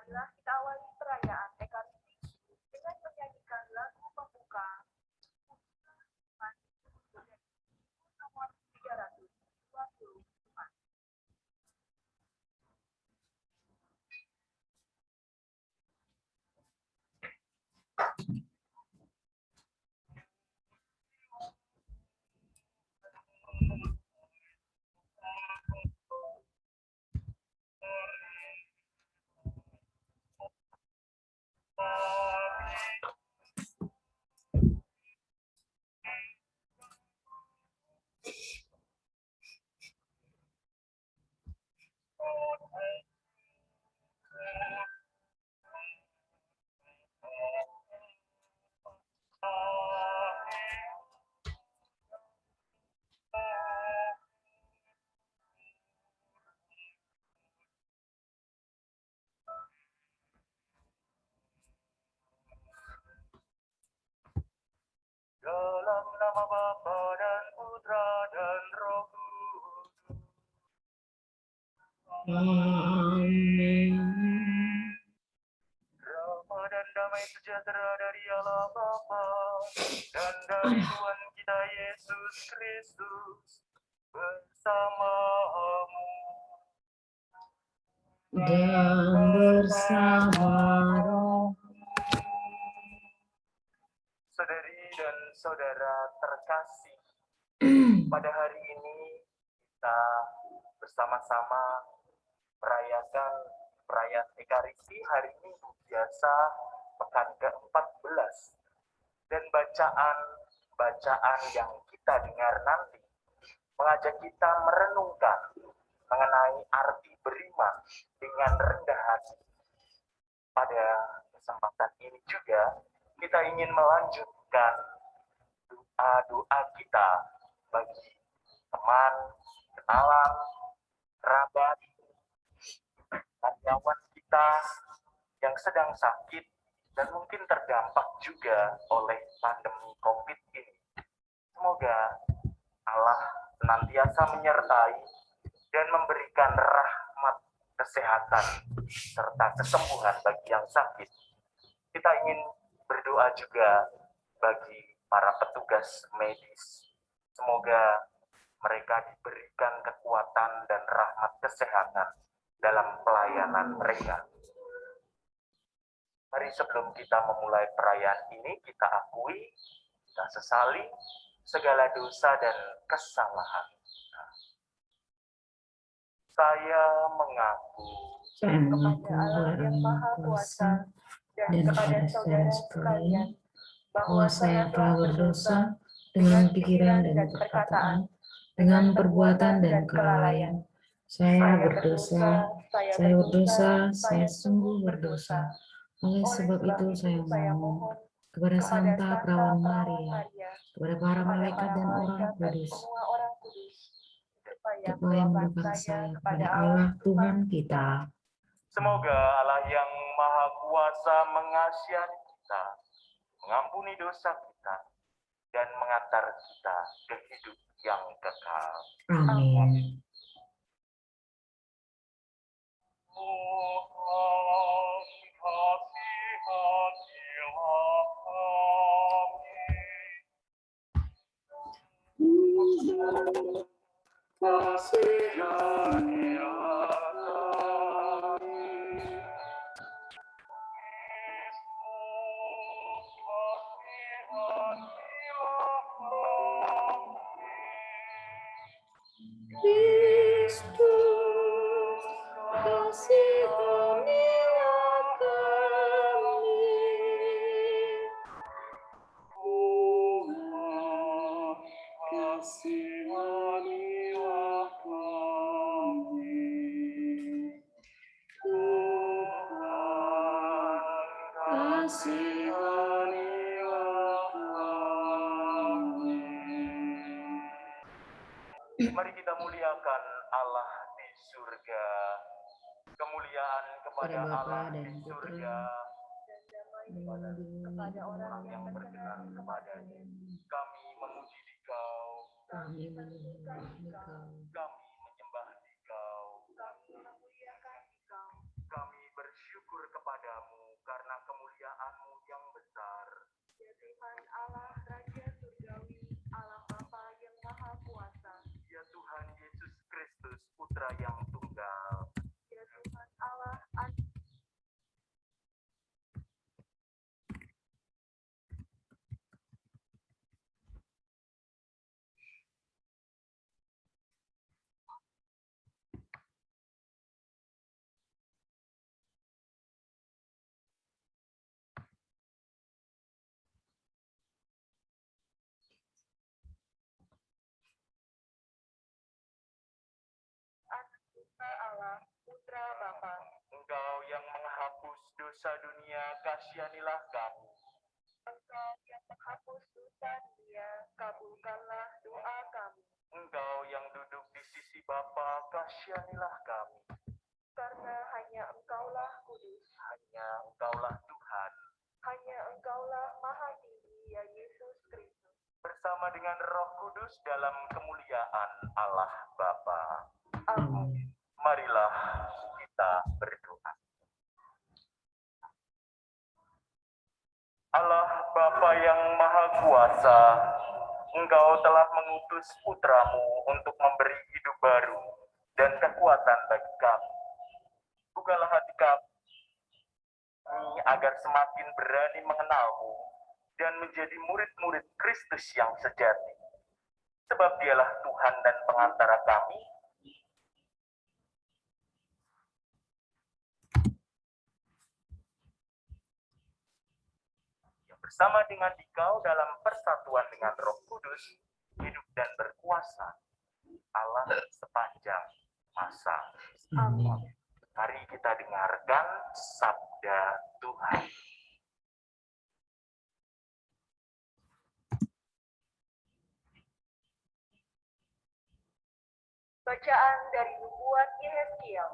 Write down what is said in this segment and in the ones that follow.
Marilah kita awali perayaan Ekaristi dengan menyanyikan lagu pembuka nomor 324. Dalam nama Bapa dan Putra dan Roh Kudus. Amin. Rahmat dan damai sejahtera dari Allah Bapa dan dari Tuhan kita Yesus Kristus bersamamu. Dan bersama roh. Saudari dan saudara terkasih, pada hari ini kita bersama-sama merayakan perayaan Ekaristi hari Minggu biasa pekan ke-14, dan bacaan yang kita dengar nanti mengajak kita merenungkan mengenai arti beriman dengan rendah hati. Pada kesempatan ini juga kita ingin melanjutkan doa-doa kita bagi teman, kenalan, kerabat, karyawan kita yang sedang sakit dan mungkin terdampak juga oleh pandemi COVID ini. Semoga Allah senantiasa menyertai dan memberikan rahmat kesehatan serta kesembuhan bagi yang sakit. Kita ingin berdoa juga bagi para petugas medis. Semoga mereka diberikan kekuatan dan rahmat kesehatan dalam pelayanan mereka. Mari sebelum kita memulai perayaan ini, kita akui, kita sesali segala dosa dan kesalahan. Saya mengaku kepada Allah yang Maha Kuasa dan kepada saudara sekalian bahwa saya telah berdosa dengan pikiran dan perkataan, dengan perbuatan dan kelalaian. Saya berdosa, saya sungguh berdosa. Oleh sebab itu saya mohon kepada Santa Perawan Maria, kepada para malaikat dan orang kudus, supaya mendoakan saya kepada Allah Tuhan kita. semoga Allah yang Maha Kuasa mengasihi kita, mengampuni dosa kita, dan mengantar kita ke hidup yang kekal. Amin. Kristus, kasihanilah kami. Tuhan, kasihanilah kami. Tuhan, kasihanilah kami. Mari kita muliakan Allah di surga. Kemuliaan kepada Kepada Bapa Allah dan di Putra surga, kepada orang yang berkenan kepada-Nya. Kami memuji Dikau, kami menyembah Engkau, kami menyembah Dikau, kami memuliakan Engkau, kami bersyukur kepada Putra yang tunggal. Ya Tuhan Allah, Anak Tuhan Allah, Putra Bapa. Engkau yang menghapus dosa dunia, kasihanilah kami. Engkau yang menghapus dosa dunia, kabulkanlah doa kami. Engkau yang duduk di sisi Bapa, kasihanilah kami. Karena hanya Engkaulah kudus, Hanya Engkaulah Tuhan, hanya Engkaulah Maha Tinggi, ya Yesus Kristus. bersama dengan Roh Kudus dalam kemuliaan Allah Bapa. Amin. Marilah kita berdoa. Allah Bapa yang Maha Kuasa, Engkau telah mengutus Putramu untuk memberi hidup baru dan kekuatan bagi kami. Bukalah hati kami agar semakin berani mengenal-Mu dan menjadi murid-murid Kristus yang sejati. Sebab Dialah Tuhan dan pengantara kami, yang bersama dengan Dikau dalam persatuan dengan Roh Kudus, hidup dan berkuasa, Allah sepanjang masa. Amin. Mari kita dengarkan sabda Tuhan. Bacaan dari nubuat Yehezkiel.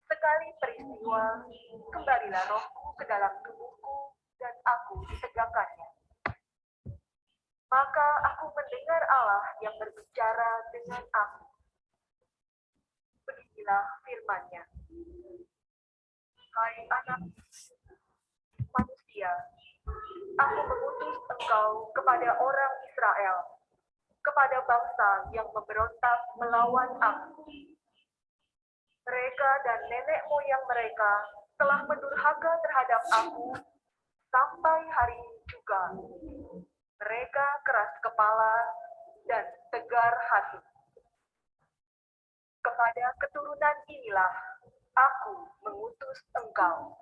Sekali peristiwa, kembalilah rohku ke dalam tubuhku dan aku ditegakkannya. Maka aku mendengar Allah yang berbicara dengan aku. Beginilah firman-Nya. Hai anak manusia, aku mengutus engkau kepada orang Israel, kepada bangsa yang memberontak melawan aku. Mereka dan nenek moyang mereka telah mendurhaka terhadap aku sampai hari ini juga. Mereka keras kepala dan tegar hati. Kepada keturunan inilah aku mengutus engkau.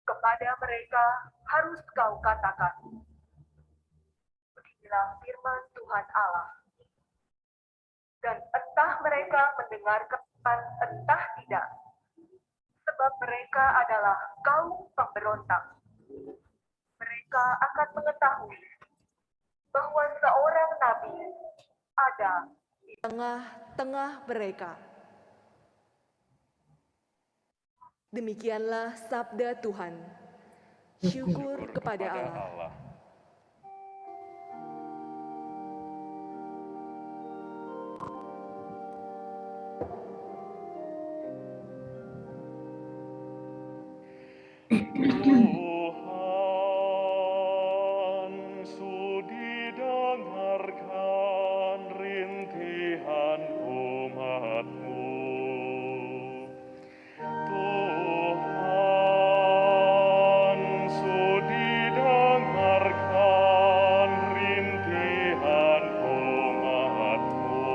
Kepada mereka harus kau katakan, beginilah firman Tuhan Allah. Dan entah mereka mendengarkan, entah tidak, sebab mereka adalah kaum pemberontak. Mereka akan mengetahui bahwa seorang nabi ada di tengah-tengah mereka. Demikianlah sabda Tuhan. Syukur kepada Allah. Tuhan, sudi dengarkan rintihan umat-Mu. Tuhan, sudi dengarkan rintihan umat-Mu.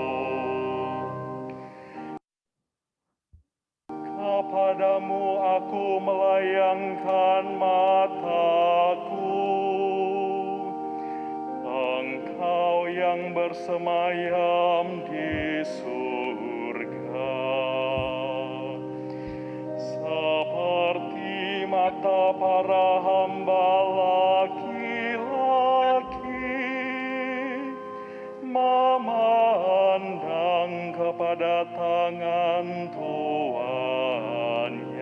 Kepadamu aku melayangkan mataku, Engkau yang bersemayam di surga. Seperti mata para hamba laki-laki memandang kepada tangan tuannya.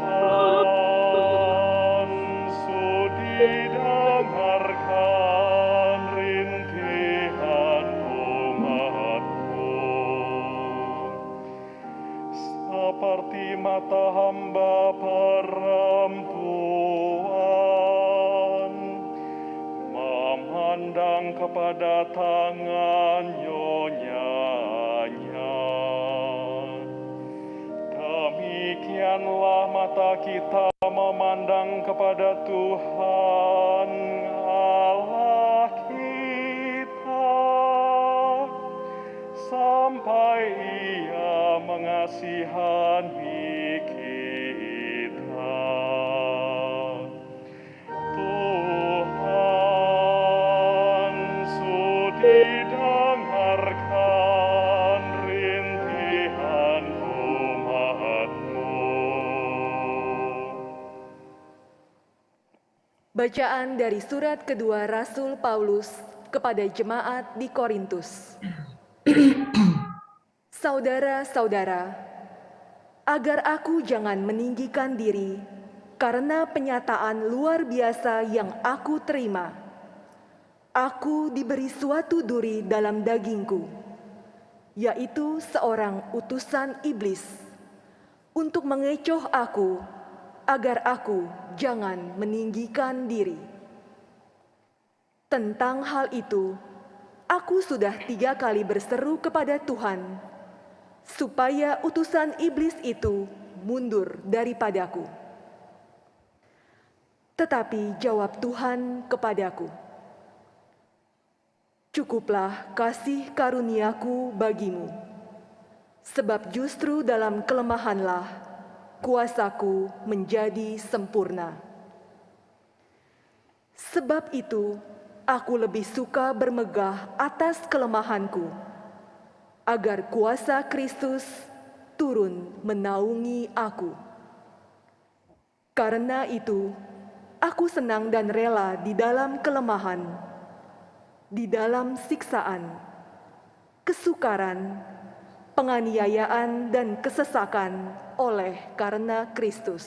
Tuhan, sudi dengarkan rintihan umat-Mu. Seperti mata hamba perempuan memandang memandang kepada tangan nyonyanya. Demikianlah mata kita memandang kepada Tuhan Allah kita, sampai Ia mengasihani kita. Tuhan sudi dengarkan rintihan umat-Mu. Bacaan dari surat kedua Rasul Paulus kepada jemaat di Korintus. Saudara-saudara, agar aku jangan meninggikan diri karena penyataan luar biasa yang aku terima. Aku diberi suatu duri dalam dagingku, yaitu seorang utusan iblis, untuk mengecoh aku, agar aku jangan meninggikan diri. Tentang hal itu, aku sudah 3 kali berseru kepada Tuhan, supaya utusan iblis itu mundur daripadaku. Tetapi jawab Tuhan kepadaku, "Cukuplah kasih karuniaku bagimu, sebab justru dalam kelemahanlah kuasaku menjadi sempurna. Sebab itu, aku lebih suka bermegah atas kelemahanku, agar kuasa Kristus turun menaungi aku. Karena itu, aku senang dan rela di dalam kelemahan, di dalam siksaan, kesukaran, penganiayaan, dan kesesakan oleh karena Kristus.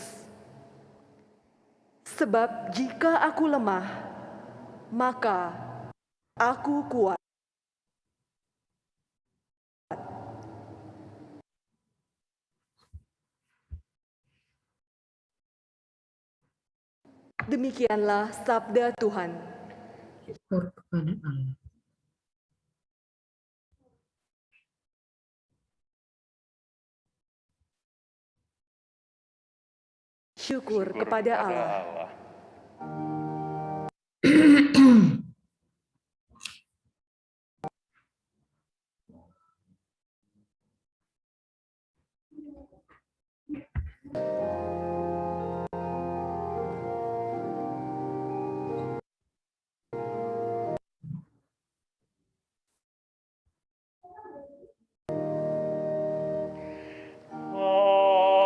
Sebab jika aku lemah, maka aku kuat. Demikianlah sabda Tuhan. Syukur kepada Allah. Syukur kepada Allah.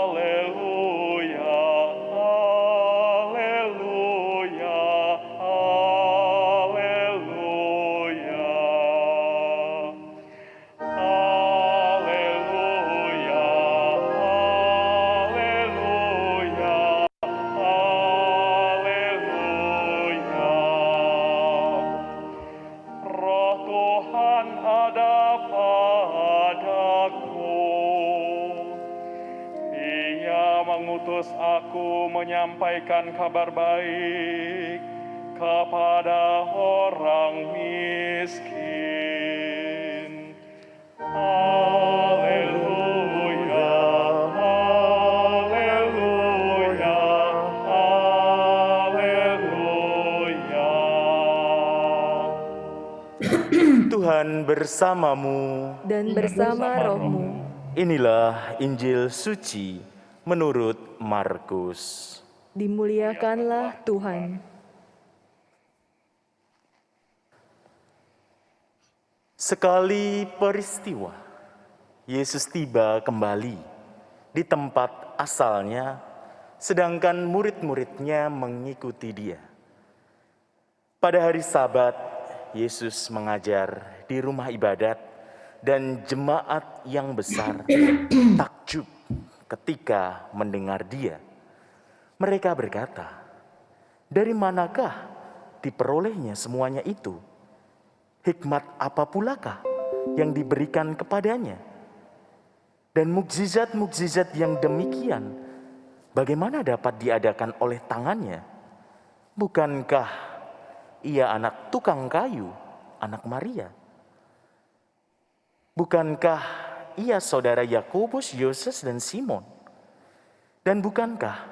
Haleluya, haleluya, haleluya. Haleluya, haleluya, haleluya. Roh Tuhan ada padaku. Ia mengutus aku menyampaikan kabar baik kepada orang miskin. Haleluya, haleluya, haleluya. Tuhan bersamamu. Dan bersama rohmu. Inilah Injil suci menurut Markus. Dimuliakanlah Tuhan. Sekali peristiwa, Yesus tiba kembali di tempat asalnya, sedangkan murid-muridnya mengikuti dia. Pada hari Sabat, Yesus mengajar di rumah ibadat, dan jemaat yang besar takjub ketika mendengar dia. Mereka berkata, "Dari manakah diperolehnya semuanya itu? Hikmat apa pulakah yang diberikan kepadanya? Dan mukjizat-mukjizat yang demikian, bagaimana dapat diadakan oleh tangannya? Bukankah ia anak tukang kayu anak Maria? Bukankah ia saudara Yakobus, Yoses, dan Simon? Dan bukankah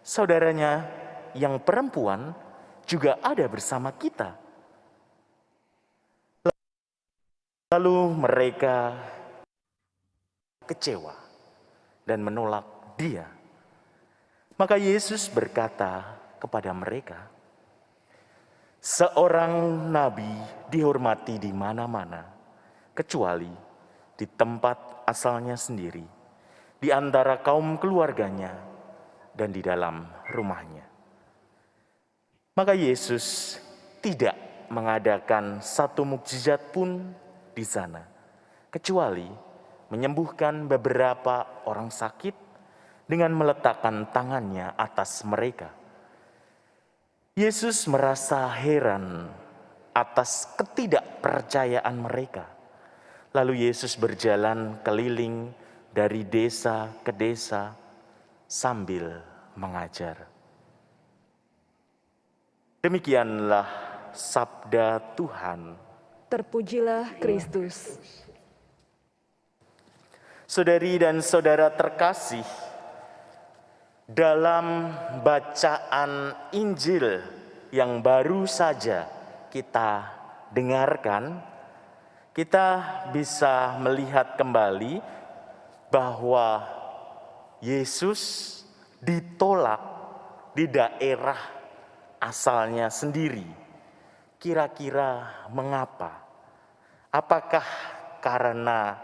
saudaranya yang perempuan juga ada bersama kita? Lalu mereka kecewa dan menolak dia. Maka Yesus berkata kepada mereka, seorang nabi dihormati di mana-mana, kecuali di tempat asalnya sendiri, di antara kaum keluarganya, dan di dalam rumahnya. Maka Yesus tidak mengadakan satu mukjizat pun di sana, kecuali menyembuhkan beberapa orang sakit dengan meletakkan tangannya atas mereka. Yesus merasa heran atas ketidakpercayaan mereka. Lalu Yesus berjalan keliling dari desa ke desa sambil mengajar. Demikianlah sabda Tuhan. Terpujilah Kristus. Saudari dan saudara terkasih, dalam bacaan Injil yang baru saja kita dengarkan, kita bisa melihat kembali bahwa Yesus ditolak di daerah asalnya sendiri. Kira-kira mengapa? Apakah karena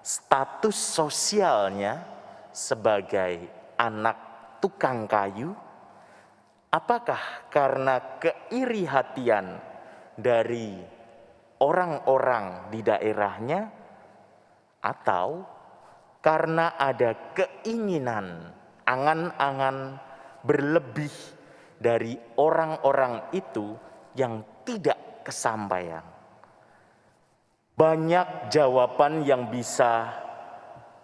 status sosialnya sebagai anak tukang kayu? Apakah karena keiri hatian dari orang-orang di daerahnya? Atau karena ada keinginan, angan-angan berlebih dari orang-orang itu yang tidak kesampaian? Banyak jawaban yang bisa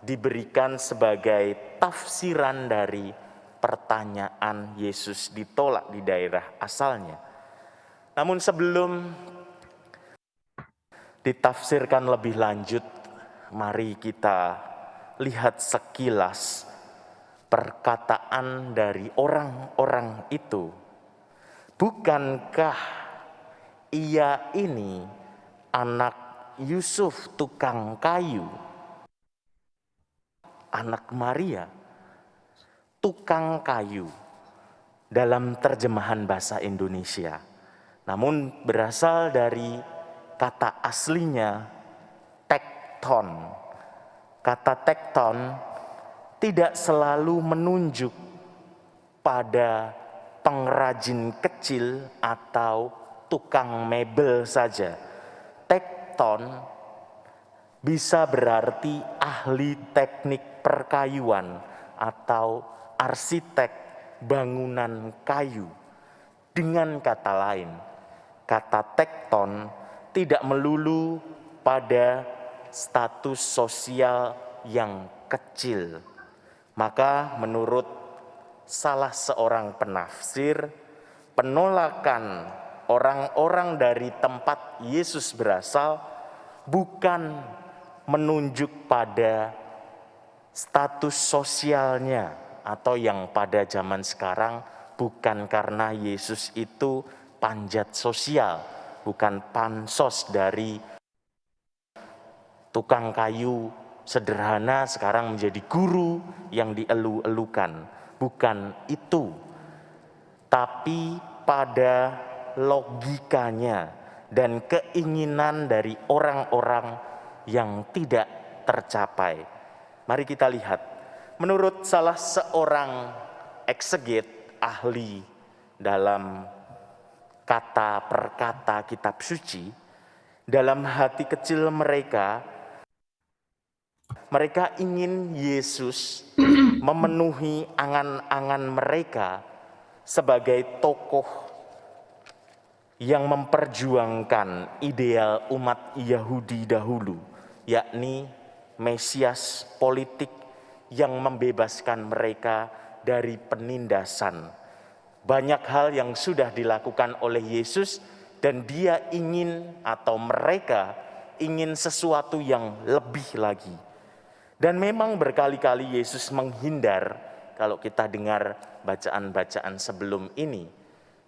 diberikan sebagai tafsiran dari pertanyaan Yesus ditolak di daerah asalnya. Namun sebelum ditafsirkan lebih lanjut, mari kita lihat sekilas perkataan dari orang-orang itu. Bukankah ia ini anak Yusuf tukang kayu? Anak Maria, tukang kayu dalam terjemahan bahasa Indonesia. Namun berasal dari kata aslinya tekton. Kata tekton tidak selalu menunjuk pada pengrajin kecil atau tukang mebel saja. Tekton bisa berarti ahli teknik perkayuan atau arsitek bangunan kayu. Dengan kata lain, kata tekton tidak melulu pada status sosial yang kecil. Maka menurut salah seorang penafsir, penolakan orang-orang dari tempat Yesus berasal bukan menunjuk pada status sosialnya, atau yang pada zaman sekarang bukan karena Yesus itu panjat sosial, bukan pansos dari tukang kayu sederhana sekarang menjadi guru yang dielu-elukan. Bukan itu, tapi pada logikanya dan keinginan dari orang-orang yang tidak tercapai. Mari kita lihat. Menurut salah seorang ekseget ahli dalam kata per kata kitab suci, dalam hati kecil mereka ingin Yesus memenuhi angan-angan mereka sebagai tokoh yang memperjuangkan ideal umat Yahudi dahulu, yakni Mesias politik yang membebaskan mereka dari penindasan. Banyak hal yang sudah dilakukan oleh Yesus Dan dia ingin atau mereka ingin sesuatu yang lebih lagi. Dan memang berkali-kali Yesus menghindar kalau kita dengar bacaan-bacaan sebelum ini.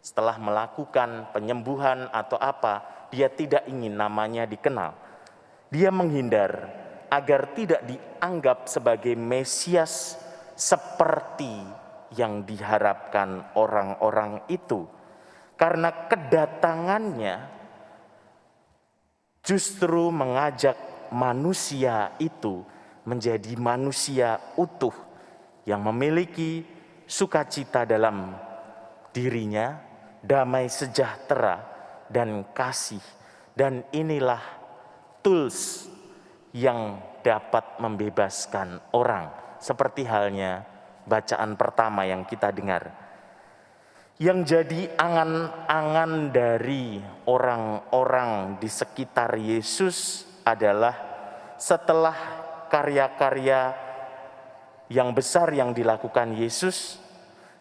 Setelah melakukan penyembuhan atau apa, dia tidak ingin namanya dikenal. Dia menghindar agar tidak dianggap sebagai Mesias seperti yang diharapkan orang-orang itu. Karena kedatangannya justru mengajak manusia itu menjadi manusia utuh yang memiliki sukacita dalam dirinya, damai sejahtera dan kasih. Dan inilah tools yang dapat membebaskan orang. Seperti halnya bacaan pertama yang kita dengar. Yang jadi angan-angan dari orang-orang di sekitar Yesus adalah setelah karya-karya yang besar yang dilakukan Yesus,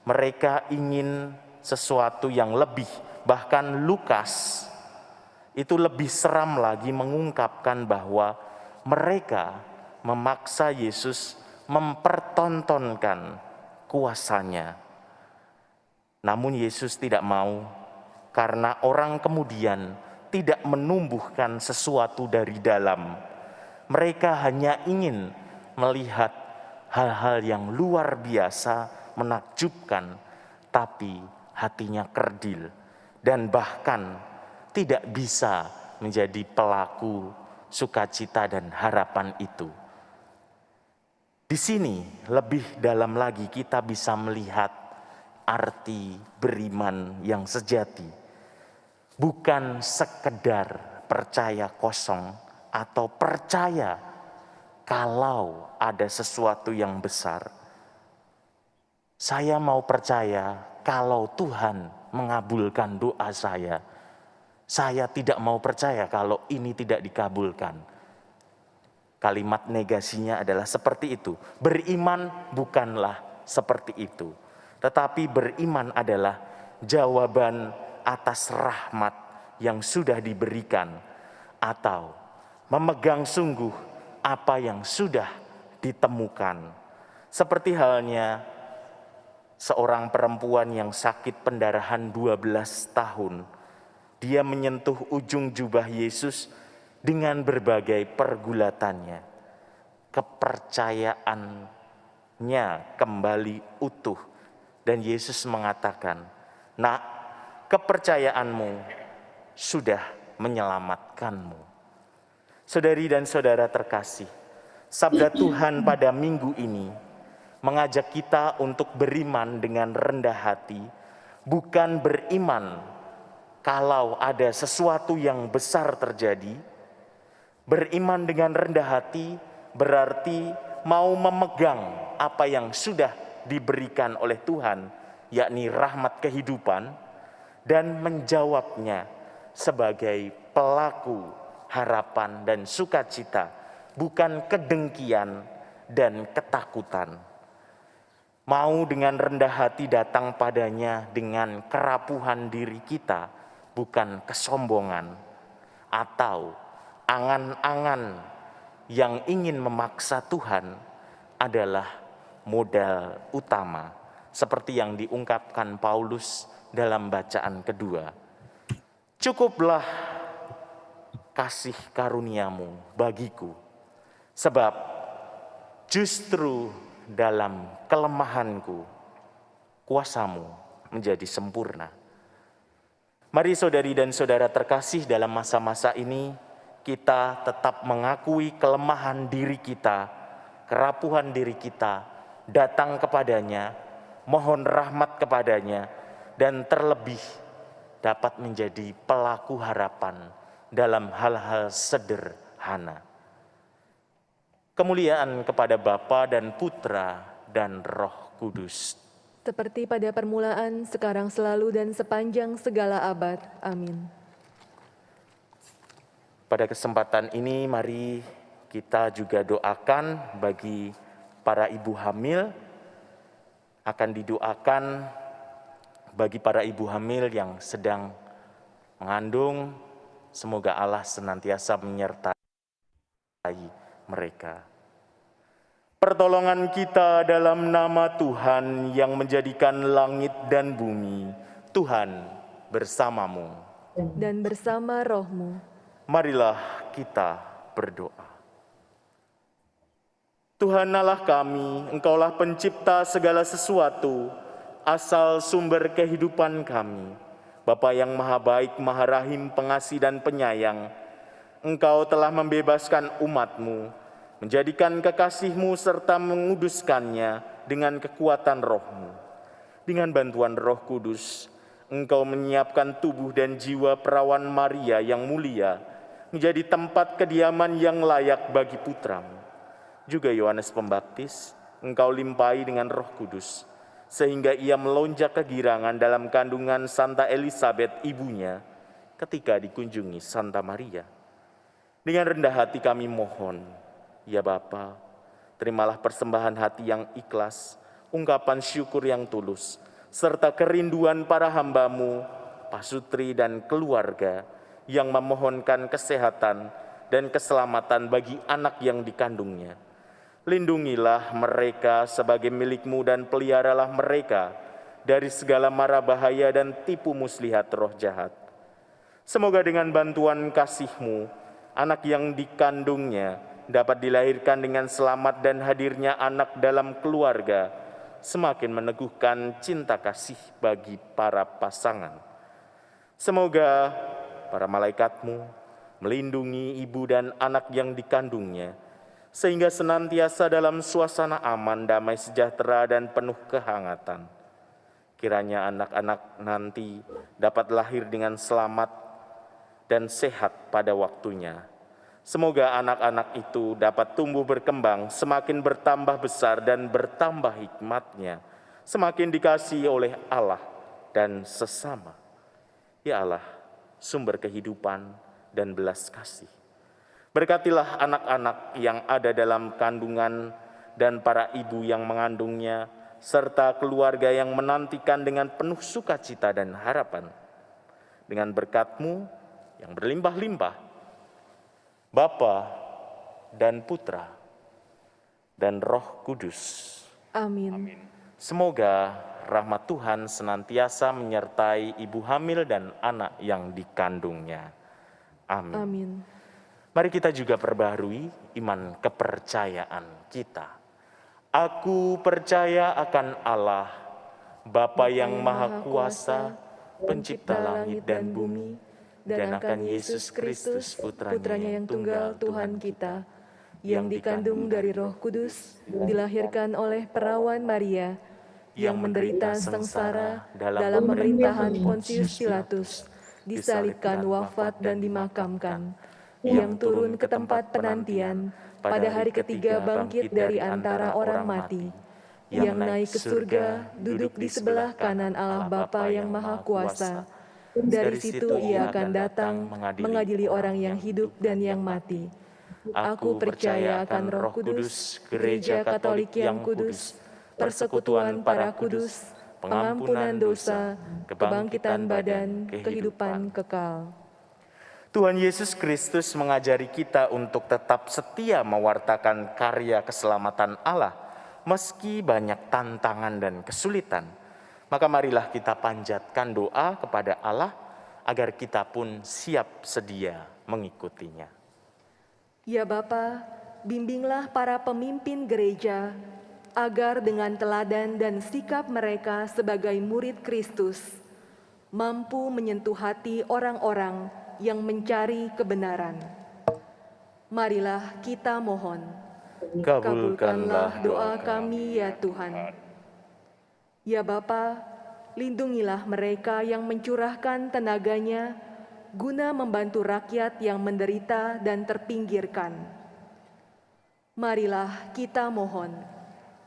mereka ingin sesuatu yang lebih. Bahkan Lukas itu lebih seram lagi mengungkapkan bahwa mereka memaksa Yesus mempertontonkan kuasanya. Namun Yesus tidak mau, karena orang kemudian tidak menumbuhkan sesuatu dari dalam. Mereka hanya ingin melihat hal-hal yang luar biasa, menakjubkan, tapi hatinya kerdil dan bahkan tidak bisa menjadi pelaku sukacita dan harapan itu. Di sini lebih dalam lagi kita bisa melihat arti beriman yang sejati. Bukan sekedar percaya kosong atau percaya kalau ada sesuatu yang besar. Saya mau percaya kalau Tuhan mengabulkan doa saya. Saya tidak mau percaya kalau ini tidak dikabulkan. Kalimat negasinya adalah seperti itu. Beriman bukanlah seperti itu. Tetapi beriman adalah jawaban atas rahmat yang sudah diberikan. Atau memegang sungguh apa yang sudah ditemukan. Seperti halnya seorang perempuan yang sakit pendarahan 12 tahun. Dia menyentuh ujung jubah Yesus dengan berbagai pergulatannya. Kepercayaannya kembali utuh. Dan Yesus mengatakan, "Nak, kepercayaanmu sudah menyelamatkanmu." Saudari dan saudara terkasih, sabda Tuhan pada minggu ini mengajak kita untuk beriman dengan rendah hati, bukan beriman kalau ada sesuatu yang besar terjadi. Beriman dengan rendah hati berarti mau memegang apa yang sudah diberikan oleh Tuhan, yakni rahmat kehidupan, dan menjawabnya sebagai pelaku harapan dan sukacita, bukan kedengkian dan ketakutan. Mau dengan rendah hati datang padanya dengan kerapuhan diri kita, bukan kesombongan atau angan-angan yang ingin memaksa Tuhan adalah modal utama, seperti yang diungkapkan Paulus dalam bacaan kedua. Cukuplah kasih karuniamu bagiku, sebab justru dalam kelemahanku kuasamu menjadi sempurna. Mari saudari dan saudara terkasih, dalam masa-masa ini kita tetap mengakui kelemahan diri kita, kerapuhan diri kita, datang kepadanya, mohon rahmat kepadanya, dan terlebih dapat menjadi pelaku harapan dalam hal-hal sederhana. Kemuliaan kepada Bapa dan Putra dan Roh Kudus. Seperti pada permulaan, sekarang, selalu, dan sepanjang segala abad. Amin. Pada kesempatan ini mari kita juga doakan bagi para ibu hamil. Akan didoakan bagi para ibu hamil yang sedang mengandung, semoga Allah senantiasa menyertai mereka. Pertolongan kita dalam nama Tuhan yang menjadikan langit dan bumi. Tuhan bersamamu. Dan bersama rohmu. Marilah kita berdoa. Tuhan Allah kami, Engkaulah pencipta segala sesuatu, asal sumber kehidupan kami. Bapa yang maha baik, maha rahim, pengasih dan penyayang, Engkau telah membebaskan umat-Mu, menjadikan kekasih-Mu serta menguduskannya dengan kekuatan roh-Mu. Dengan bantuan Roh Kudus, Engkau menyiapkan tubuh dan jiwa perawan Maria yang mulia menjadi tempat kediaman yang layak bagi putra-Mu. Juga Yohanes Pembaptis, Engkau limpahi dengan Roh Kudus, sehingga ia melonjak kegirangan dalam kandungan Santa Elizabeth ibunya ketika dikunjungi Santa Maria. Dengan rendah hati kami mohon, ya Bapa, terimalah persembahan hati yang ikhlas, ungkapan syukur yang tulus, serta kerinduan para hamba-Mu, pasutri dan keluarga yang memohonkan kesehatan dan keselamatan bagi anak yang dikandungnya. Lindungilah mereka sebagai milik-Mu dan peliharalah mereka dari segala mara bahaya dan tipu muslihat roh jahat. Semoga dengan bantuan kasih-Mu, anak yang dikandungnya dapat dilahirkan dengan selamat dan hadirnya anak dalam keluarga semakin meneguhkan cinta kasih bagi para pasangan. Semoga para malaikat-Mu melindungi ibu dan anak yang dikandungnya, sehingga senantiasa dalam suasana aman, damai sejahtera dan penuh kehangatan. Kiranya anak-anak nanti dapat lahir dengan selamat dan sehat pada waktunya. Semoga anak-anak itu dapat tumbuh berkembang, semakin bertambah besar dan bertambah hikmatnya, semakin dikasihi oleh Allah dan sesama. Ya Allah, sumber kehidupan dan belas kasih, berkatilah anak-anak yang ada dalam kandungan dan para ibu yang mengandungnya, serta keluarga yang menantikan dengan penuh sukacita dan harapan. Dengan berkat-Mu yang berlimpah-limpah, Bapa dan Putra dan Roh Kudus. Amin. Semoga rahmat Tuhan senantiasa menyertai ibu hamil dan anak yang dikandungnya. Amin. Amin. Mari kita juga perbaharui iman kepercayaan kita. Aku percaya akan Allah, Bapa yang Maha Kuasa, Pencipta langit dan bumi, dan akan Yesus Kristus, Putranya yang tunggal Tuhan kita, yang dikandung dari Roh Kudus, dilahirkan oleh perawan Maria, yang menderita sengsara dalam pemerintahan Pontius Pilatus, disalibkan, wafat dan dimakamkan, yang turun ke tempat penantian, pada hari ketiga bangkit dari antara orang mati, yang naik ke surga, duduk di sebelah kanan Allah Bapa yang Maha Kuasa. Dari situ ia akan datang mengadili orang yang hidup dan yang mati. Aku percaya akan Roh Kudus, Gereja Katolik yang kudus, persekutuan para kudus, pengampunan dosa, kebangkitan badan, kehidupan kekal. Tuhan Yesus Kristus mengajari kita untuk tetap setia mewartakan karya keselamatan Allah, meski banyak tantangan dan kesulitan. Maka marilah kita panjatkan doa kepada Allah agar kita pun siap sedia mengikutinya. Ya Bapa, bimbinglah para pemimpin gereja agar dengan teladan dan sikap mereka sebagai murid Kristus mampu menyentuh hati orang-orang yang mencari kebenaran. Marilah kita mohon. Kabulkanlah doa kami ya Tuhan. Ya Bapa, lindungilah mereka yang mencurahkan tenaganya guna membantu rakyat yang menderita dan terpinggirkan. Marilah kita mohon.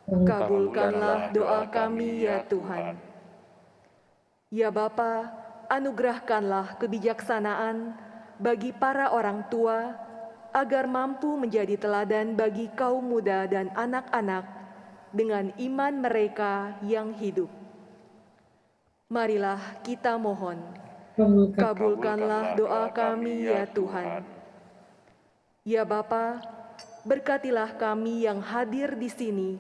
Kabulkanlah doa kami ya Tuhan. Ya Bapa, anugerahkanlah kebijaksanaan bagi para orang tua agar mampu menjadi teladan bagi kaum muda dan anak-anak dengan iman mereka yang hidup. Marilah kita mohon. Kabulkanlah doa kami ya Tuhan. Ya Bapa, berkatilah kami yang hadir di sini,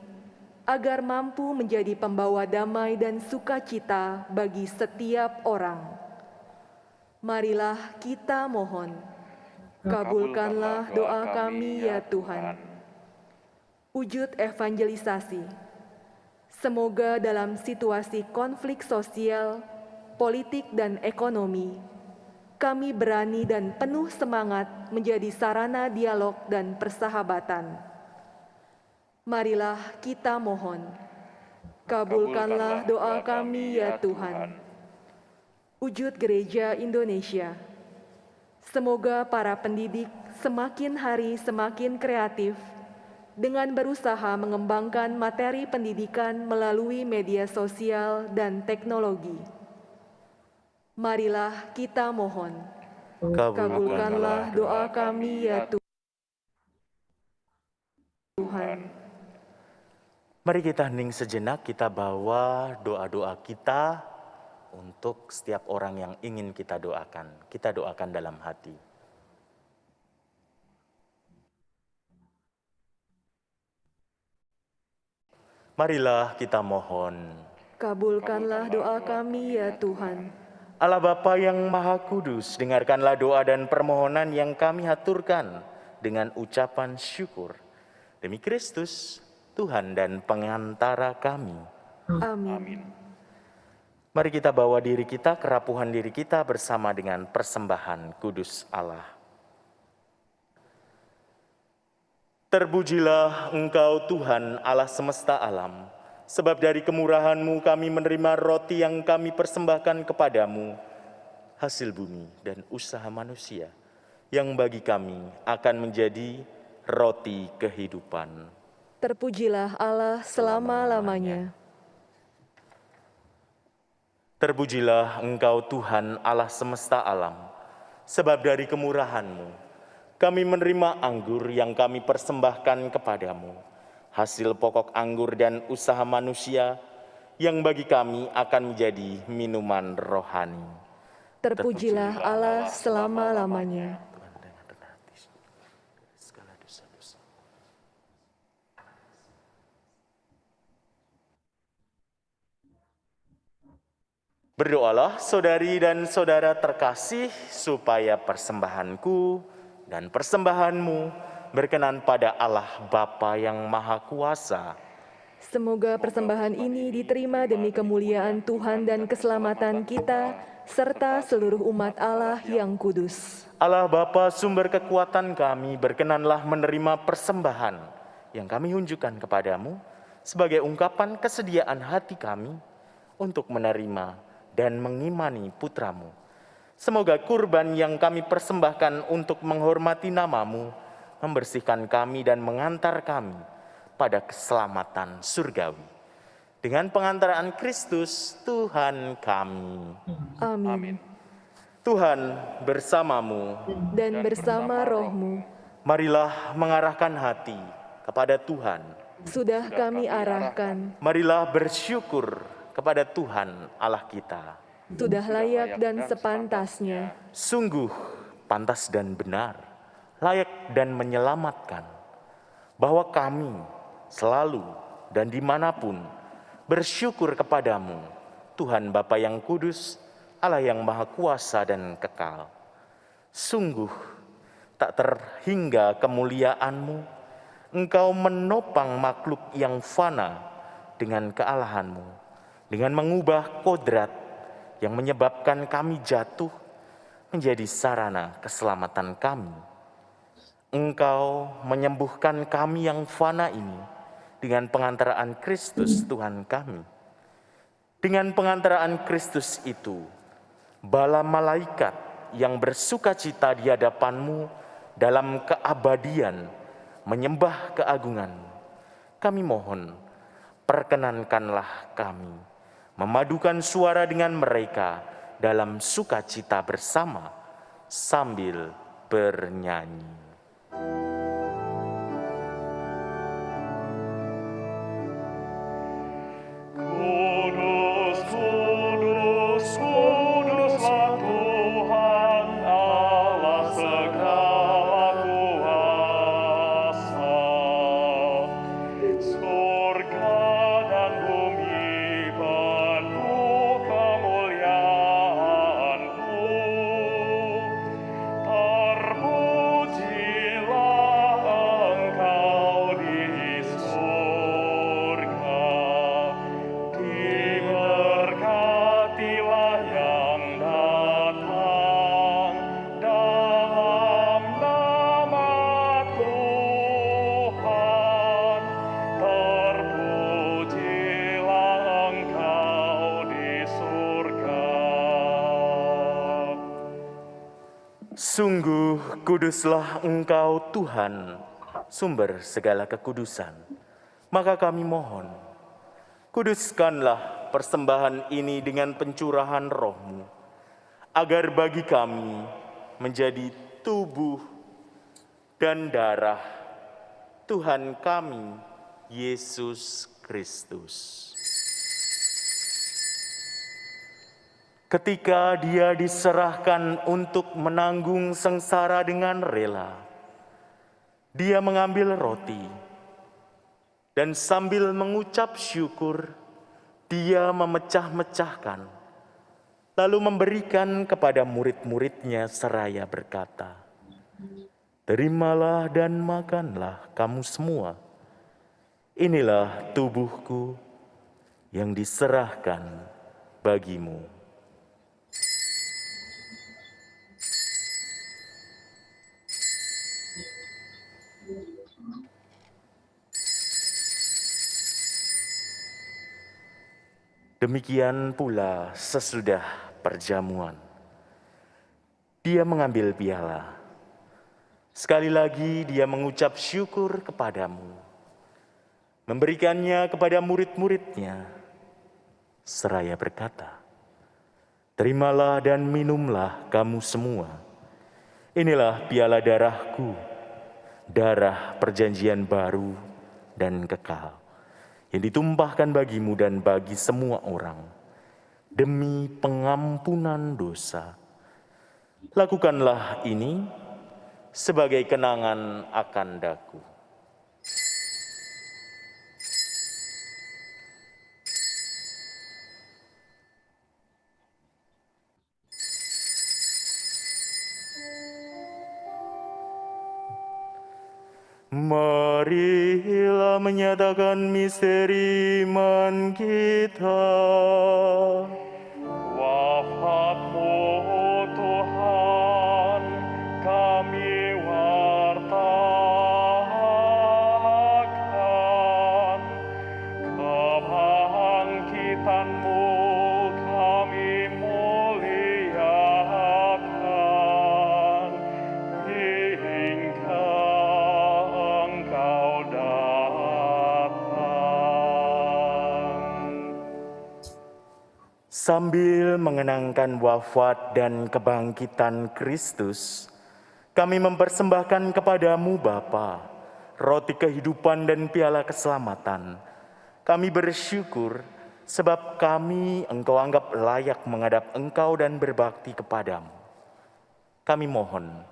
agar mampu menjadi pembawa damai dan sukacita bagi setiap orang. Marilah kita mohon, kabulkanlah doa kami ya Tuhan. Wujud evangelisasi. Semoga dalam situasi konflik sosial, politik, dan ekonomi, kami berani dan penuh semangat menjadi sarana dialog dan persahabatan. Marilah kita mohon, kabulkanlah doa kami ya Tuhan. Wujud Gereja Indonesia. Semoga para pendidik semakin hari semakin kreatif dengan berusaha mengembangkan materi pendidikan melalui media sosial dan teknologi. Marilah kita mohon, kabulkanlah doa kami ya Tuhan. Mari kita hening sejenak, kita bawa doa-doa kita untuk setiap orang yang ingin kita doakan. Kita doakan dalam hati. Marilah kita mohon. Kabulkanlah doa kami ya Tuhan. Allah Bapa yang Maha Kudus, dengarkanlah doa dan permohonan yang kami haturkan dengan ucapan syukur. Demi Kristus, Tuhan dan pengantara kami. Amin. Mari kita bawa diri kita, kerapuhan diri kita bersama dengan persembahan kudus Allah. Terpujilah Engkau Tuhan Allah semesta alam, sebab dari kemurahan-Mu kami menerima roti yang kami persembahkan kepadamu, hasil bumi dan usaha manusia, yang bagi kami akan menjadi roti kehidupan. Terpujilah Allah selama-lamanya. Terpujilah Engkau Tuhan Allah semesta alam, sebab dari kemurahan-Mu kami menerima anggur yang kami persembahkan kepadamu, hasil pokok anggur dan usaha manusia, yang bagi kami akan menjadi minuman rohani. Terpujilah Allah selama-lamanya. Berdoalah saudari dan saudara terkasih, supaya persembahanku dan persembahanmu berkenan pada Allah Bapa yang Maha Kuasa. Semoga persembahan ini diterima demi kemuliaan Tuhan dan keselamatan kita, serta seluruh umat Allah yang kudus. Allah Bapa sumber kekuatan kami, berkenanlah menerima persembahan yang kami unjukkan kepadamu sebagai ungkapan kesediaan hati kami untuk menerima dan mengimani putramu. Semoga kurban yang kami persembahkan untuk menghormati namamu membersihkan kami dan mengantar kami pada keselamatan surgawi. Dengan pengantaraan Kristus Tuhan kami. Amin. Tuhan bersamamu. Dan bersama rohmu. Marilah mengarahkan hati kepada Tuhan. Sudah kami arahkan. Marilah bersyukur kepada Tuhan Allah kita. Sudah layak dan sepantasnya. Sungguh pantas dan benar, layak dan menyelamatkan, bahwa kami selalu dan dimanapun bersyukur kepadamu, Tuhan Bapa yang kudus, Allah yang maha kuasa dan kekal. Sungguh tak terhingga kemuliaan-Mu, Engkau menopang makhluk yang fana dengan kealahan-Mu, dengan mengubah kodrat yang menyebabkan kami jatuh menjadi sarana keselamatan kami. Engkau menyembuhkan kami yang fana ini dengan pengantaraan Kristus Tuhan kami. Dengan pengantaraan Kristus itu, bala malaikat yang bersukacita di hadapan-Mu dalam keabadian menyembah keagungan-Mu. Kami mohon, perkenankanlah kami memadukan suara dengan mereka dalam sukacita bersama sambil bernyanyi. Kudus, kudus, kuduslah Tuhan. Sungguh kuduslah Engkau Tuhan, sumber segala kekudusan. Maka kami mohon, kuduskanlah persembahan ini dengan pencurahan roh-Mu, agar bagi kami menjadi tubuh dan darah Tuhan kami, Yesus Kristus. Ketika Dia diserahkan untuk menanggung sengsara dengan rela, Dia mengambil roti, dan sambil mengucap syukur, Dia memecah-mecahkan, lalu memberikan kepada murid-muridnya seraya berkata, "Terimalah dan makanlah kamu semua. Inilah tubuhku yang diserahkan bagimu." Demikian pula sesudah perjamuan, Dia mengambil piala. Sekali lagi Dia mengucap syukur kepadamu, memberikannya kepada murid-muridnya, seraya berkata, "Terimalah dan minumlah kamu semua. Inilah piala darahku, darah perjanjian baru dan kekal, yang ditumpahkan bagimu dan bagi semua orang, demi pengampunan dosa. Lakukanlah ini sebagai kenangan akan daku." Marilah menyatakan misteri iman kita. Wafat-Mu, Tuhan, kami wartakan. Kebangkitan-Mu kami muliakan, hingga Engkau datang. Sambil mengenangkan wafat dan kebangkitan Kristus, kami mempersembahkan kepadamu Bapa, roti kehidupan dan piala keselamatan. Kami bersyukur sebab kami Engkau anggap layak menghadap Engkau dan berbakti kepadamu. Kami mohon,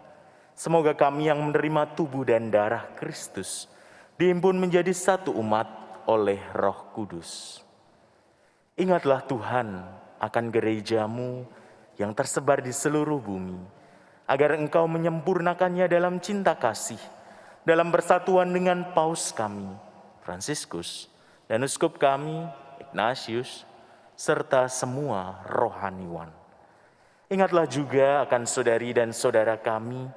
semoga kami yang menerima tubuh dan darah Kristus dihimpun menjadi satu umat oleh Roh Kudus. Ingatlah Tuhan akan gereja-Mu yang tersebar di seluruh bumi, agar Engkau menyempurnakannya dalam cinta kasih, dalam persatuan dengan Paus kami, Fransiskus, dan Uskup kami, Ignatius, serta semua rohaniwan. Ingatlah juga akan saudari dan saudara kami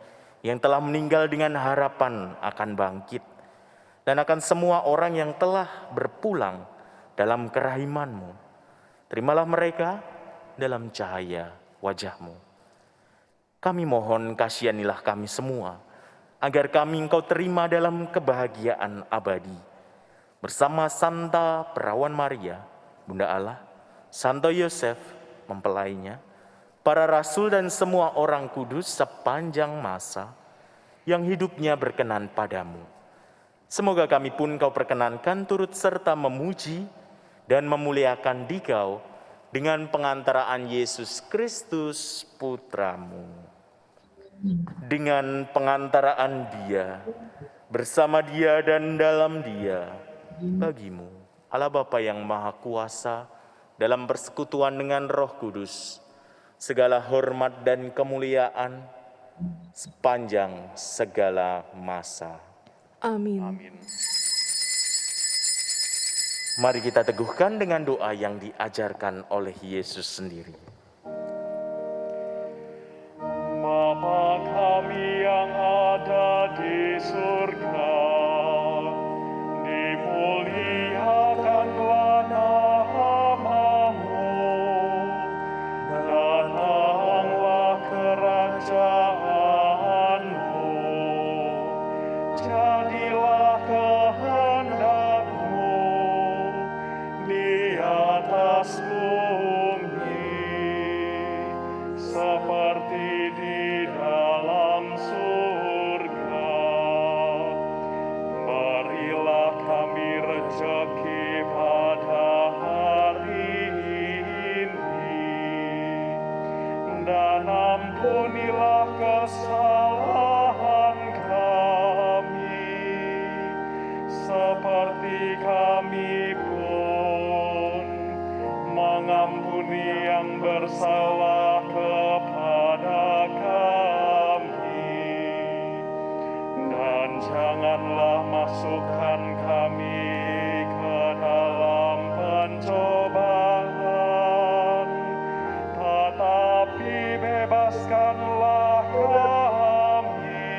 yang telah meninggal dengan harapan akan bangkit, dan akan semua orang yang telah berpulang dalam kerahiman-Mu. Terimalah mereka dalam cahaya wajah-Mu. Kami mohon kasihanilah kami semua, agar kami Engkau terima dalam kebahagiaan abadi. Bersama Santa Perawan Maria, Bunda Allah, Santo Yosef, mempelainya, para rasul dan semua orang kudus sepanjang masa yang hidupnya berkenan padamu. Semoga kami pun Kau perkenankan turut serta memuji dan memuliakan Dikau dengan pengantaraan Yesus Kristus Putra-Mu. Dengan pengantaraan Dia, bersama Dia dan dalam Dia, bagimu, Allah Bapa yang Maha Kuasa, dalam persekutuan dengan Roh Kudus, segala hormat dan kemuliaan sepanjang segala masa. Amin. Mari kita teguhkan dengan doa yang diajarkan oleh Yesus sendiri. Bapa kami yang ada di surga, dimuliakanlah nama-Mu, datanglah kerajaan seperti di dalam surga. Berilah kami rezeki pada hari ini, dan ampunilah kesalahan kami, seperti kami pun mengampuni yang bersalah kepada kami. Dan janganlah masukkan kami ke dalam pencobaan, tetapi bebaskanlah kami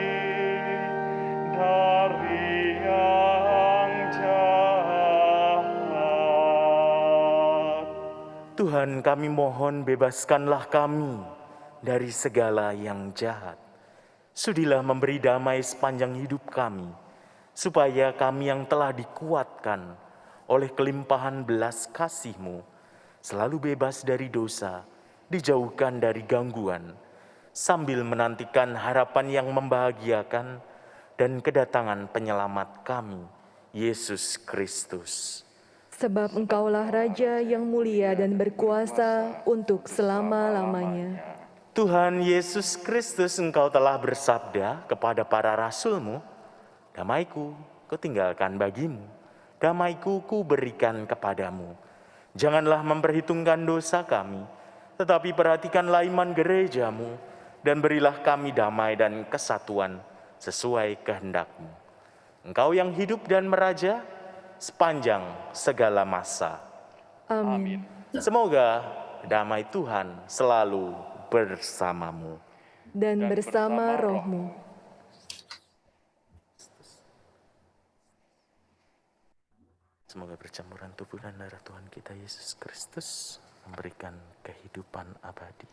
dari yang jahat. Tuhan, kami mohon bebaskanlah kami dari segala yang jahat. Sudilah memberi damai sepanjang hidup kami, supaya kami yang telah dikuatkan oleh kelimpahan belas kasih-Mu, selalu bebas dari dosa, dijauhkan dari gangguan, sambil menantikan harapan yang membahagiakan dan kedatangan penyelamat kami, Yesus Kristus. Sebab Engkaulah Raja yang mulia dan berkuasa untuk selama-lamanya. Tuhan Yesus Kristus, Engkau telah bersabda kepada para rasul-Mu, "Damai-Ku kutinggalkan bagimu, damai-Ku kuberikan kepadamu. Janganlah memperhitungkan dosa kami, tetapi perhatikanlah iman gereja-Mu, dan berilah kami damai dan kesatuan sesuai kehendak-Mu. Engkau yang hidup dan meraja sepanjang segala masa." Amin. Semoga damai Tuhan selalu bersamamu. Dan bersama rohmu. Semoga percampuran tubuh dan darah Tuhan kita Yesus Kristus memberikan kehidupan abadi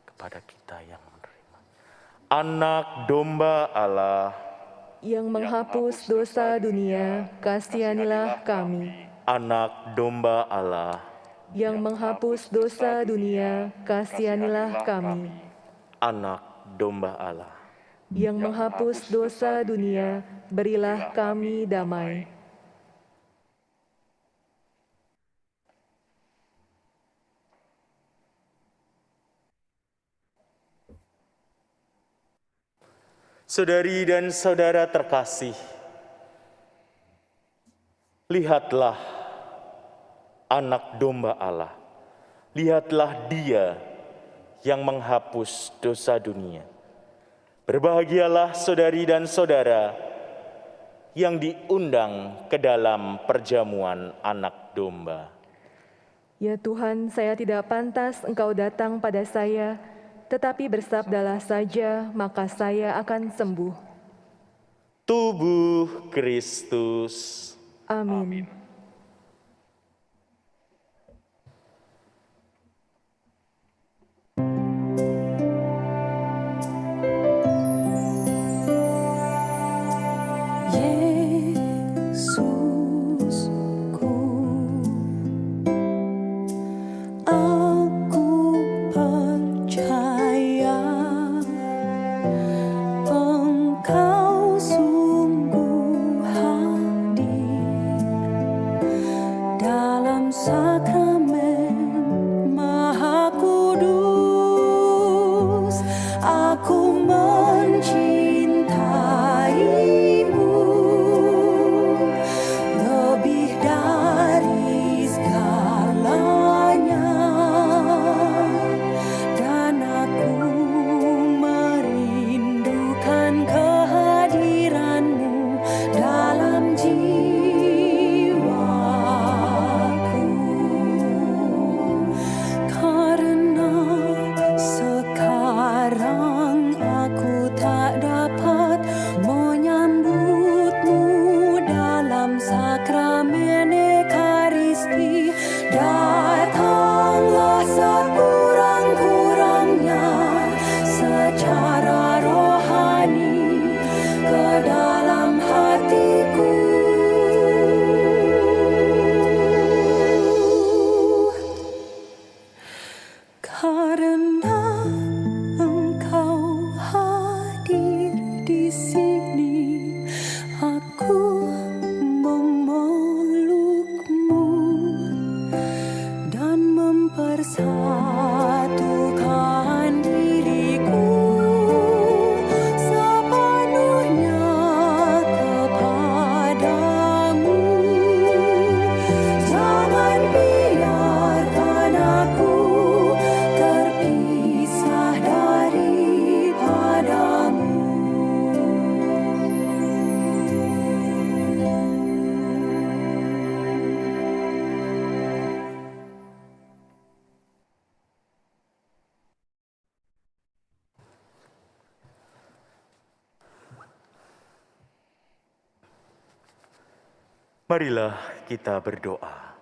kepada kita yang menerima. Anak domba Allah, Yang menghapus dosa dunia, kasihanilah kami. anak domba Allah, Yang menghapus dosa dunia, kasihanilah kami. anak domba Allah. Yang menghapus dosa dunia, berilah kami damai. Saudari dan saudara terkasih, lihatlah anak domba Allah. Lihatlah Dia yang menghapus dosa dunia. Berbahagialah saudari dan saudara yang diundang ke dalam perjamuan anak domba. Ya Tuhan, saya tidak pantas Engkau datang pada saya, tetapi bersabdalah saja, maka saya akan sembuh. Tubuh Kristus. Amin. Yesusku, aku percaya Engkau sungguh hadir dalam sakramen Maha Kudus. Aku mencintaimu lebih dari segalanya, dan aku merindukan kehadiranmu dalam jiwaku. Karena sekarang aku tak dapat menyambutmu dalam sakramen Ekaristi, datanglah sekurang-kurangnya secara rohani ke dalam hatiku. Karena Marilah kita berdoa.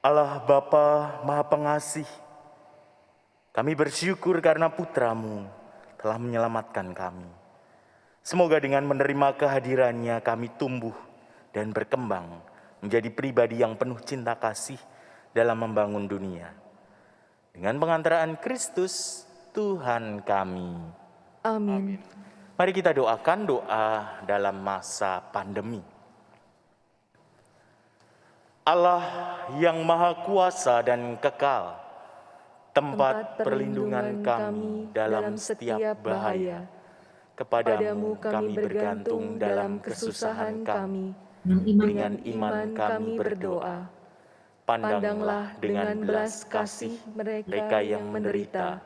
Allah Bapa Maha Pengasih, kami bersyukur karena Putra-Mu telah menyelamatkan kami. Semoga dengan menerima kehadirannya kami tumbuh dan berkembang menjadi pribadi yang penuh cinta kasih dalam membangun dunia. Dengan pengantaraan Kristus, Tuhan kami. Amin. Mari kita doakan doa dalam masa pandemi. Allah yang Maha Kuasa dan kekal, tempat perlindungan kami dalam setiap bahaya. Kepadamu kami bergantung dalam kesusahan kami. Dengan iman kami berdoa. Pandanglah dengan belas kasih mereka yang menderita.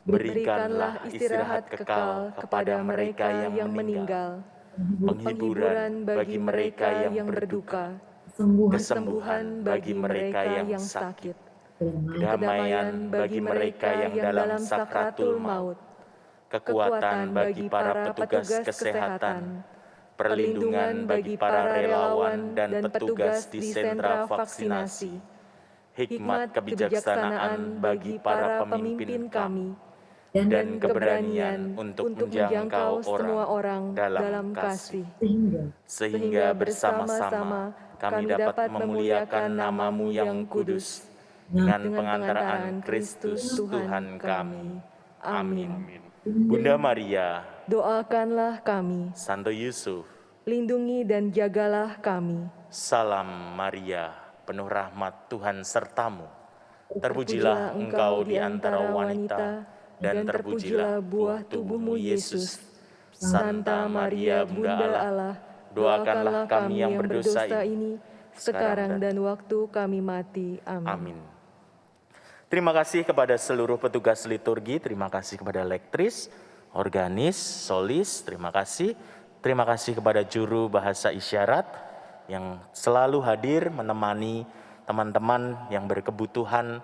Berikanlah istirahat kekal kepada mereka yang meninggal. Penghiburan bagi mereka yang berduka. Kesembuhan bagi mereka yang sakit. Kedamaian bagi mereka yang dalam sakratul maut. Kekuatan bagi para petugas kesehatan. Perlindungan bagi para relawan dan petugas di sentra vaksinasi. Hikmat kebijaksanaan bagi para pemimpin kami. Dan keberanian untuk menjangkau semua orang dalam kasih. Sehingga bersama-sama kami dapat memuliakan nama-Mu yang kudus. Dengan pengantaraan Kristus Tuhan kami. Amin. Bunda Maria, Doakanlah kami, Santo Yusuf, lindungi dan jagalah kami. Salam Maria, penuh rahmat Tuhan sertamu. Terpujilah engkau di antara wanita, dan terpujilah buah tubuhmu Yesus. Santa Maria Bunda Allah, doakanlah kami yang berdosa ini, sekarang dan waktu kami mati. Amin. Amin. Terima kasih kepada seluruh petugas liturgi, terima kasih kepada lektris, organis, solis, terima kasih. Terima kasih kepada juru bahasa isyarat yang selalu hadir menemani teman-teman yang berkebutuhan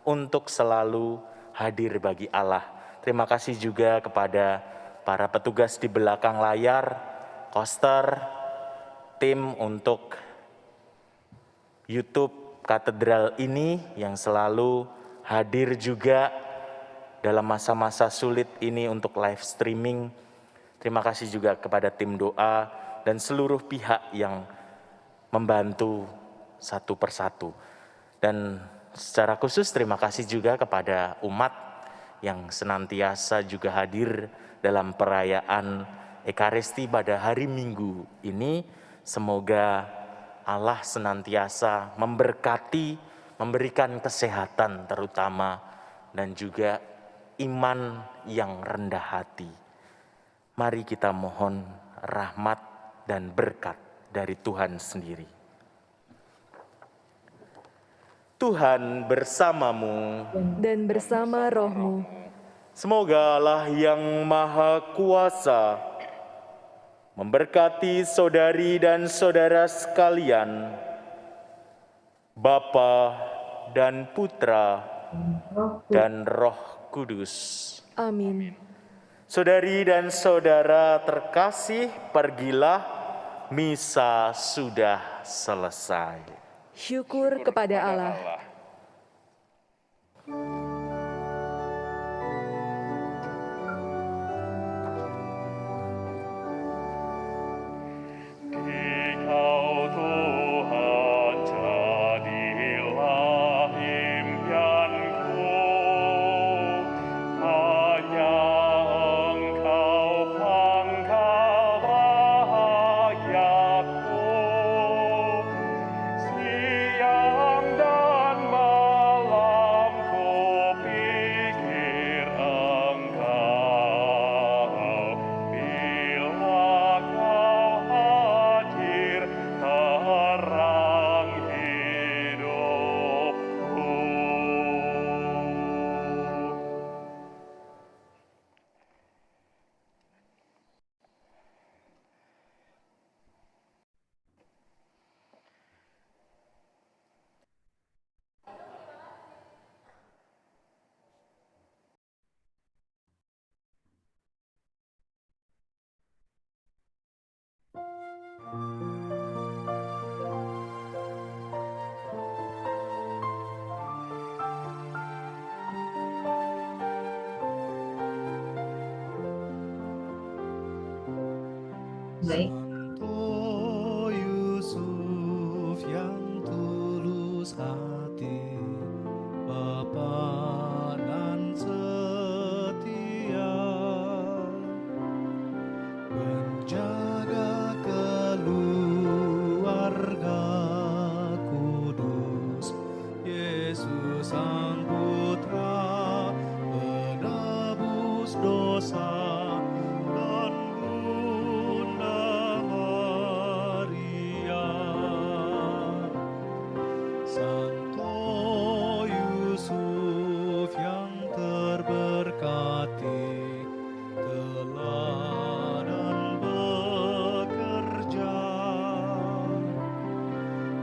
untuk selalu hadir bagi Allah. Terima kasih juga kepada para petugas di belakang layar, koster, tim untuk YouTube Katedral ini yang selalu hadir juga dalam masa-masa sulit ini untuk live streaming. Terima kasih juga kepada tim doa dan seluruh pihak yang membantu satu persatu. Dan secara khusus terima kasih juga kepada umat yang senantiasa juga hadir dalam perayaan Ekaristi pada hari Minggu ini. Semoga Allah senantiasa memberkati, memberikan kesehatan terutama, dan juga iman yang rendah hati. Mari kita mohon rahmat dan berkat dari Tuhan sendiri. Tuhan bersamamu Dan bersama rohmu, semoga Allah yang Maha Kuasa memberkati saudari dan saudara sekalian, Bapa dan Putra dan Roh Kudus. amin. Saudari dan saudara terkasih, pergilah, misa sudah selesai. Syukur kepada Allah. Dikau Tuhan jadilah impianku, hanya Engkau pangkal rakyatku, siang dan Baik. Santo Yusuf yang tulus hati, Bapa nan setia, menjaga keluarga kudus, Yesus Sang Putra, penebus dosa, dan Bunda Maria. Santo Yusuf yang terberkati, teladan bekerja,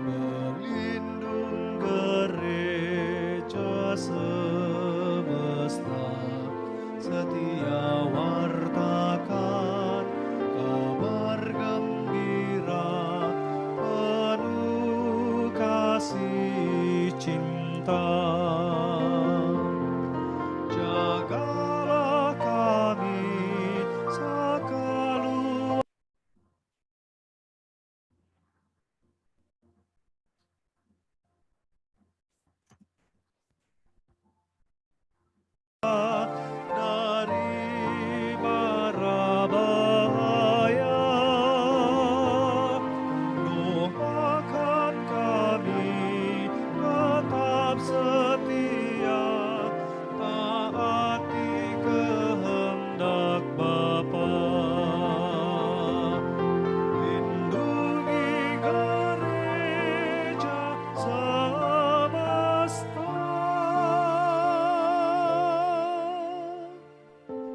pelindung gereja semesta, setia wartakan kabar gembira, penuh kasih cinta. Jagalah kami sekalu dari mara bahaya. Doakan kami tetap setia, taati kehendak Bapa. Lindungi gereja semesta,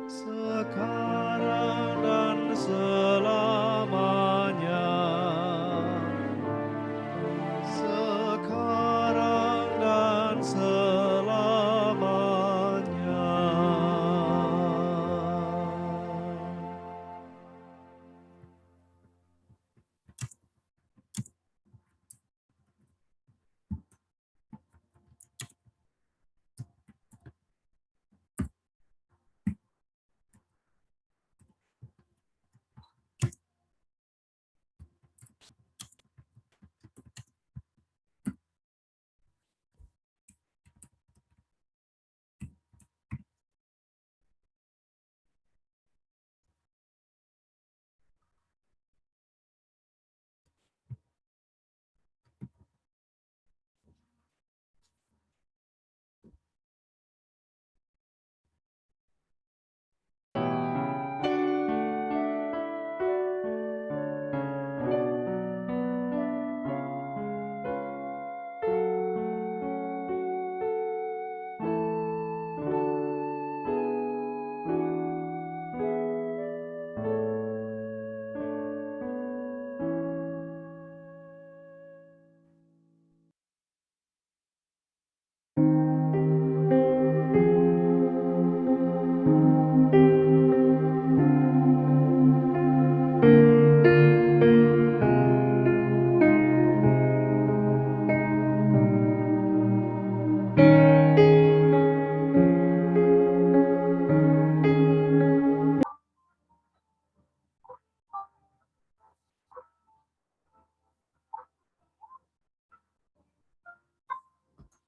sekarang dan selamanya. Sekarang dan selamanya.